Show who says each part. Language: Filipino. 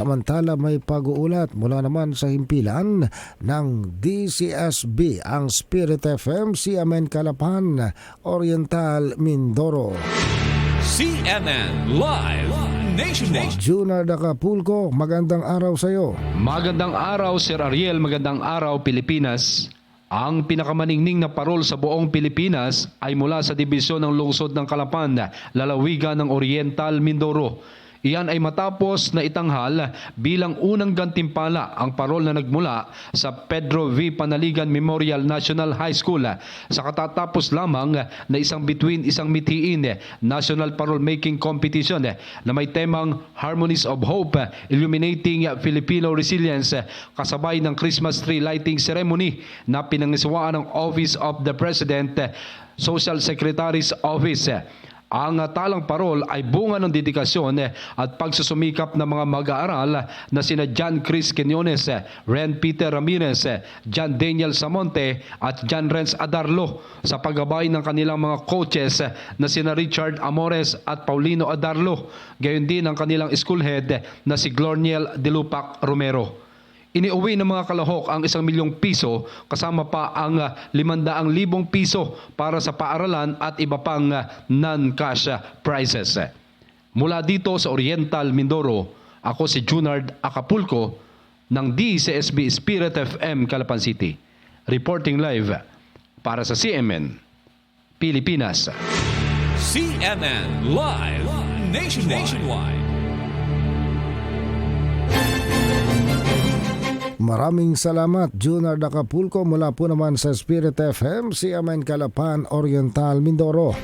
Speaker 1: Samantala may pag-uulat mula naman sa himpilan ng DCSB ang Spirit FM CMN Calapan, Oriental, Mindoro.
Speaker 2: CNN Live Nationwide.
Speaker 1: Junard Acapulco, magandang araw sa iyo.
Speaker 3: Magandang araw, Sir Ariel. Magandang araw, Pilipinas. Ang pinakamaningning na parol sa buong Pilipinas ay mula sa dibisyon ng lungsod ng Calapan, lalawigan ng Oriental, Mindoro. Iyan ay matapos na itanghal bilang unang gantimpala ang parol na nagmula sa Pedro V. Panaligan Memorial National High School sa katatapos lamang na isang mithiin National Parol Making Competition na may temang Harmonies of Hope, Illuminating Filipino Resilience, kasabay ng Christmas Tree Lighting Ceremony na pinangiswaan ng Office of the President, Social Secretary's Office. Ang talang parol ay bunga ng dedikasyon at pagsusumikap ng mga mag-aaral na sina John Chris Quinones, Ren Peter Ramirez, John Daniel Samonte at John Renz Adarlo sa paggabay ng kanilang mga coaches na sina Richard Amores at Paulino Adarlo. Gayon din ang kanilang school head na si Glorniel Dilupac Romero. Iniuwi ng mga kalahok ang 1 milyong piso kasama pa ang 500,000 piso para sa paaralan at iba pang non-cash prizes. Mula dito sa Oriental, Mindoro, ako si Junard Acapulco ng DCSB Spirit FM Calapan City. Reporting live para sa CMN Pilipinas.
Speaker 2: CNN Live Nationwide.
Speaker 1: Maraming salamat, Junard Acapulco, mula po naman sa Spirit FM CMN Calapan, Oriental, Mindoro.